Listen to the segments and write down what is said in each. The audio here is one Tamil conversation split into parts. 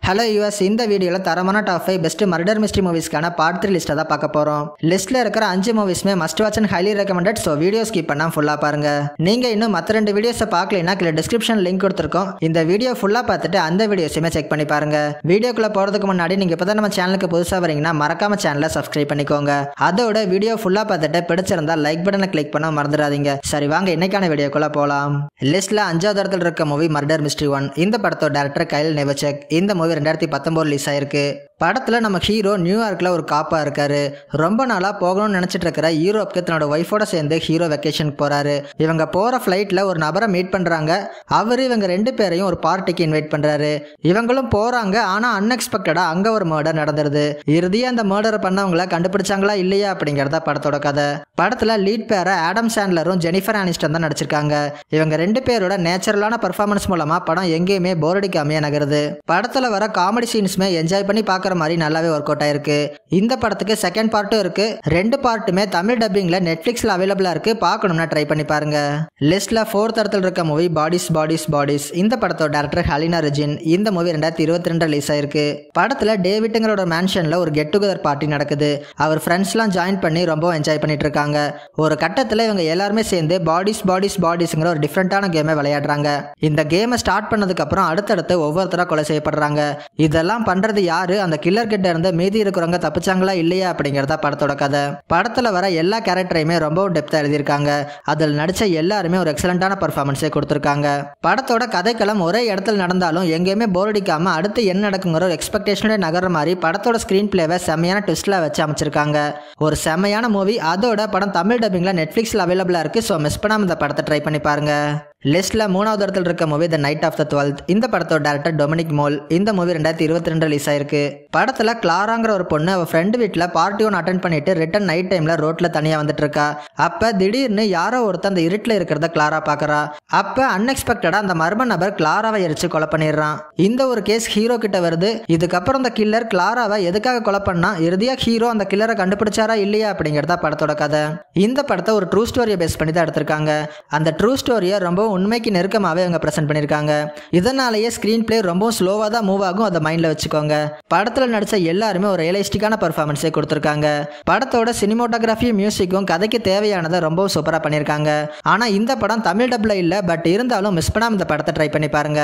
ஹலோ யூஎஸ், இந்த வீடியோவில் தரமான டாப் 5 பெஸ்ட் மர்டர் மிஸ்ட்ரி மூவிஸ்க்கான பார்ட் 3 லிஸ்ட்டை தான் பார்க்க போகிறோம். லிஸ்ட்டில் இருக்கிற 5 மூவிஸ்மே must watch and highly recommended. So video skip பண்ணால் ஃபுல்லாக பாருங்க. நீங்கள் இன்னும் மற்ற 2 வீடியோஸை பார்க்கலைன்னா கீழே டிஸ்கிரிப்ஷன் லிங்க் கொடுத்துருக்கோம். இந்த வீடியோ ஃபுல்லாக பார்த்துட்டு அந்த வீடியோஸுமே செக் பண்ணி பாருங்க. வீடியோக்குள்ளே போகிறதுக்கு முன்னாடி நீங்கள் இப்போ தான் நம்ம சேனலுக்கு புதுசாக வரீங்கன்னா மறக்காம சேனலை சப்ஸ்கிரைப் பண்ணிக்கோங்க. அதோட வீடியோ ஃபுல்லாக பார்த்துட்டு பிடிச்சிருந்தா லைக் பட்டனை கிளிக் பண்ண மறந்துடாதீங்க. சரி வாங்க இன்னைக்கான வீடியோக்குள்ளே போகலாம். லிஸ்ட்டில் 5வது இடத்துல இருக்க மூவி மர்டர் மிஸ்ட்ரி 1. இந்த படத்தோட டேரக்டர் கைல் நெவச்செக். இந்த மூவி 2019 ரிலீஸ் ஆயிருக்கு. படத்தில் நம்ம ஹீரோ நியூயார்க்கில் ஒரு காப்பாக இருக்காரு. ரொம்ப நாளாக போகணும்னு நினச்சிட்டு இருக்கிற யூரோப்புக்கு தன்னோட ஒய்ஃபோட சேர்ந்து ஹீரோ வெக்கேஷனுக்கு போகிறாரு. இவங்க போகிற ஃப்ளைட்டில் ஒரு நபரை மீட் பண்ணுறாங்க. அவர் இவங்க 2 பேரையும் ஒரு பார்ட்டிக்கு இன்வைட் பண்ணுறாரு. இவங்களும் போகிறாங்க. ஆனால் அன்எக்ஸ்பெக்டடாக அங்கே ஒரு மர்டர் நடந்துருது. இறுதியாக அந்த மர்டரை பண்ணவங்கள கண்டுபிடிச்சாங்களா இல்லையா அப்படிங்கிறத படத்தோட கதை. படத்தில் லீட் பேரை ஆடம் சாண்ட்லரும் ஜெனிஃபர் ஆனிஸ்டன் தான் நடிச்சிருக்காங்க. இவங்க 2 பேரோட நேச்சுரலான பர்ஃபார்மன்ஸ் மூலமாக படம் எங்கேயுமே போர் அடிக்காமையே நகருது. படத்தில் வர காமெடி சீன்ஸுமே என்ஜாய் பண்ணி பார்க்குற மாதிரி நல்லாவே ஒர்க் அவுட் ஆயிருக்கு. இந்த படத்துக்கு செகண்ட் பார்ட்டும் இருக்கு. 2 பார்ட்டுமே தமிழ் டப்பிங்ல நெட்ஃபிளிக்ஸ்ல அவைலபிளா இருக்கு. பார்க்கணும்னா ட்ரை பண்ணி பாருங்க. லிஸ்ட்ல 4th இடத்துல இருக்க மூவி பாடிஸ். இந்த படத்தோட டைரக்டர் ஹலினா ரெஜின். இந்த மூவி 2022 ரிலீஸ் ஆயிருக்கு. படத்துல டேவிட்டுங்களோட மேன்ஷன்ல ஒரு கெட் டுகெதர் பார்ட்டி நடக்குது. அவர் ஃப்ரெண்ட்ஸ்லாம் ஜாயின் பண்ணி ரொம்ப என்ஜாய் பண்ணிட்டு இருக்காங்க. ஒரு கட்டத்துல இவங்க எல்லாருமே சேர்ந்து பாடிஸ்ங்கிற ஒரு டிஃப்ரெண்டான கேமை விளையாடுறாங்க. இந்த கேமை ஸ்டார்ட் பண்ணதுக்கு அப்புறம் அடுத்தடுத்து ஒவ்வொருத்தரா கொலை செய்யப்படுறாங்க. இதெல்லாம் பண்றது யாரு, அந்த கில்லர் கிட்ட இருந்து மீதி இருக்கிறவங்க தப்பிச்சாங்களா இல்லையா அப்படிங்கறத படத்தோட கதை. படத்துல வர எல்லா கேரக்டரையுமே ரொம்ப டெப்தா எழுதியிருக்காங்க. அதில் நடிச்ச எல்லாருமே ஒரு எக்ஸலண்டான பர்ஃபார்மன்ஸே கொடுத்திருக்காங்க. படத்தோட கதைக்களம் ஒரே இடத்துல நடந்தாலும் எங்கேயுமே போர் அடிக்காம அடுத்து என்ன நடக்குங்கிற ஒரு எக்ஸ்பெக்டேஷனோட நகர மாதிரி படத்தோட ஸ்கிரீன் பிளேவை செம்மையான ட்விஸ்ட்ல வச்சு அமைச்சிருக்காங்க. ஒரு செம்மையான மூவி. அதோட படம் தமிழ் டப்பிங்ல நெட்ஃபிளிக்ஸ்ல அவைலபிளா இருக்கு. ஸோ மிஸ் பண்ணாம இந்த படத்தை ட்ரை பண்ணி பாருங்க. லிஸ்ட்ல 3வது இடத்துல இருக்க movie the night of the 12th. இந்த படத்தோட டைரக்டர் டொமினிக் மோல். இந்த மூவி 2022 ரிலீஸ் ஆயிருக்கு. படத்துல கிளாராங்கிற ஒரு பொண்ணு அவ ஃப்ரெண்ட் வீட்டுல பார்ட்டி ஒன்று அட்டென்ட் பண்ணிட்டு ரிட்டர்ன் நைட் டைம்ல ரோட்ல தனியா வந்துட்டு இருக்கா. அப்ப திடீர்னு யாரோ ஒருத்தர் அந்த இருட்டுல இருக்கிறத கிளாரா பாக்குறா. அப்ப அன்எக்ஸ்பெக்டடா அந்த மர்ம நபர் கிளாராவை எரிச்சு கொலை பண்ணிடுறான். இந்த ஒரு கேஸ் ஹீரோ கிட்ட வருது. இதுக்கப்புறம் அந்த கில்லர் கிளாராவை எதுக்காக கொலை பண்ணா, இறுதியா ஹீரோ அந்த கில்லரை கண்டுபிடிச்சாரா இல்லையா அப்படிங்கறத படத்தோட கதை. இந்த படத்தை ஒரு ட்ரூ ஸ்டோரியை பேஸ் பண்ணி தான் எடுத்திருக்காங்க. அந்த ட்ரூ ஸ்டோரியை ரொம்ப உண்மைக்கு நெருக்கமாவே அவங்க பிரசன்ட் பண்ணிருக்காங்க. இதனாலேயே ஸ்கிரீன் பிளே ரொம்ப ஸ்லோவா தான் மூவ் ஆகும். அதை மைண்ட்ல வச்சுக்கோங்க. படத்துல நடிச்ச எல்லாருமே ஒரு ரியலிஸ்டிக்கான பெர்ஃபார்மன்ஸே கொடுத்திருக்காங்க. படத்தோட சினிமோட்டோகிராஃபி மியூசிக்கும் கதைக்கு தேவையானதை ரொம்ப சூப்பரா பண்ணிருக்காங்க. ஆனா இந்த படம் தமிழ் டப்ல இல்ல. பட் இருந்தாலும் மிஸ் பண்ணாம இந்த படத்தை ட்ரை பண்ணி பாருங்க.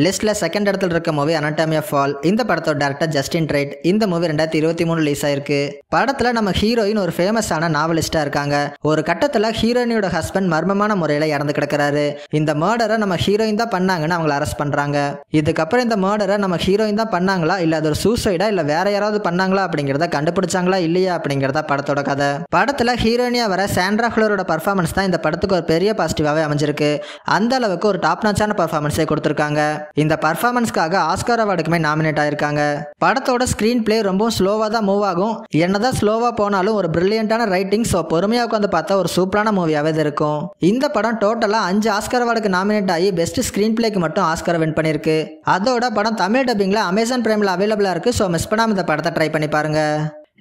லிஸ்ட்ல 2nd இடத்துல இருக்க மூவி அனாட்டமி ஆஃப் ஃபால். இந்த படத்தோட டைரக்டர் ஜஸ்டின் ட்ரைட். இந்த மூவி 2023 ரிலீஸ் ஆயிருக்கு. படத்துல நம்ம ஹீரோயின் ஒரு ஃபேமஸான நாவலிஸ்டா இருக்காங்க. ஒரு கட்டத்துல ஹீரோயினோட ஹஸ்பண்ட் மர்மமான முறையில இறந்து கிடக்கிறாரு. இந்த மர்டரை நம்ம ஹீரோயின் தான் பண்ணாங்கன்னு அவங்களை அரெஸ்ட் பண்றாங்க. இதுக்கப்புறம் இந்த மர்டரை நம்ம ஹீரோயின் தான் பண்ணாங்களா இல்ல அது ஒரு சூசைடா இல்ல வேற யாராவது பண்ணாங்களா அப்படிங்கறத கண்டுபிடிச்சாங்களா இல்லையா அப்படிங்கறத படத்தோட கதை. படத்துல ஹீரோயினியா வர சாண்ட்ரா ஹுலரோட பர்ஃபார்மன்ஸ் தான் இந்த படத்துக்கு ஒரு பெரிய பாசிட்டிவாவே அமைஞ்சிருக்கு. அந்த அளவுக்கு ஒரு டாப் நாச்சான பர்ஃபார்மன்ஸே கொடுத்திருக்காங்க. இந்த பர்ஃபார்மன்ஸ்க்காக ஆஸ்கார் அவார்டுக்குமே நாமினேட் ஆயிருக்காங்க. படத்தோட ஸ்கிரீன் பிளே ரொம்ப ஸ்லோவா தான் மூவ் ஆகும். என்னதான் ஸ்லோவா போனாலும் ஒரு பிரில்லியண்டான ரைட்டிங். ஸோ பொறுமையா உட்காந்து பார்த்தா ஒரு சூப்பரான மூவியாவே இருக்கும். இந்த படம் டோட்டலா 5 ஆஸ்கார் அவார்டுக்கு நாமினேட் ஆகி பெஸ்ட் ஸ்கிரீன் பிளேக்கு மட்டும் ஆஸ்கார் வின் பண்ணிருக்கு. அதோட படம் தமிழ் டப்பிங்ல அமேசான் பிரைம்ல அவைலபிளா இருக்கு. ஸோ மிஸ் பண்ணாம இந்த படத்தை ட்ரை பண்ணி பாருங்க.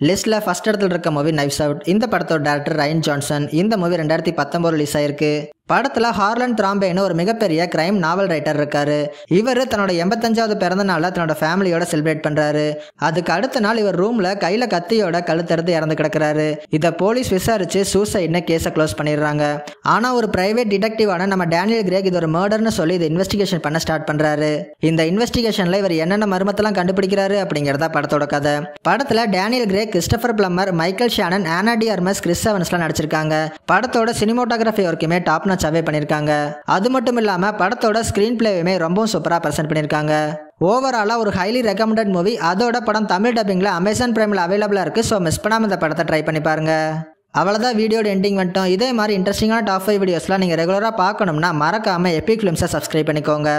லிஸ்ட்ல 1st இடத்துல இருக்க மூவி நைவ்ஸ் அவுட். இந்த படத்தோட டைரக்டர் ரைன் ஜான்சன். இந்த மூவி 2019 ரிலீஸ் ஆயிருக்கு. படத்துல ஹார்லன் த்ராம்பேன்னு ஒரு மிகப்பெரிய கிரைம் நாவல் ரைட்டர் இருக்காரு. இவர் தன்னோட 85வது பிறந்த நாளை தன்னோட ஃபேமிலியோட செலிப்ரேட் பண்றாரு. அதுக்கு அடுத்த நாள் இவர் ரூம்ல கையில கத்தியோட கழுத்தறுத்து இறந்து கிடக்குறாரு. இதை போலீஸ் விசாரிச்சு சூசைட்னு கேஸை க்ளோஸ் பண்ணிடுறாங்க. ஆனா ஒரு பிரைவேட் டிடெக்டிவான நம்ம டேனியல் கிரேக் இது ஒரு மர்டர்னு சொல்லி இதை இன்வெஸ்டிகேஷன் பண்ண ஸ்டார்ட் பண்றாரு. இந்த இன்வெஸ்டிகேஷன்ல இவர் என்னென்ன மர்மத்தெல்லாம் கண்டுபிடிக்கிறாரு அப்படிங்கறத படத்தோட கதை. படத்துல Daniel Craig, Christopher Plummer, Michael Shannon, Ana de Armas, Chris எவன்ஸ்லாம் நடிச்சிருக்காங்க. படத்தோட சினிமோட்டோகிராஃபி ஒர்க்குமே டாப் நாச்சாவே பண்ணிருக்காங்க. அது மட்டும் இல்லாம படத்தோட ஸ்கிரீன் பிளேவுமே ரொம்ப சூப்பரா பிரசன்ட் பண்ணிருக்காங்க. ஓவராலா ஒரு ஹைலி ரெக்கமெண்டட் மூவி. அதோட படம் தமிழ் டப்பிங்ல அமேசான் பிரைம்ல அவைலபிளா இருக்கு. ஸோ மிஸ் பண்ணாம இந்த படத்தை ட்ரை பண்ணி பாருங்க. அவ்வளோதான், வீடியோட எண்டிங் வந்துட்டோம். இதே மாதிரி இன்ட்ரெஸ்டிங்கான டாப் 5 வீடியோஸ்லாம் நீங்கள் ரெகுலராக பார்க்கணும்னா மறக்காம எபிக் ஃபிலிம்ஸை சப்ஸ்கிரைப் பண்ணிக்கோங்க.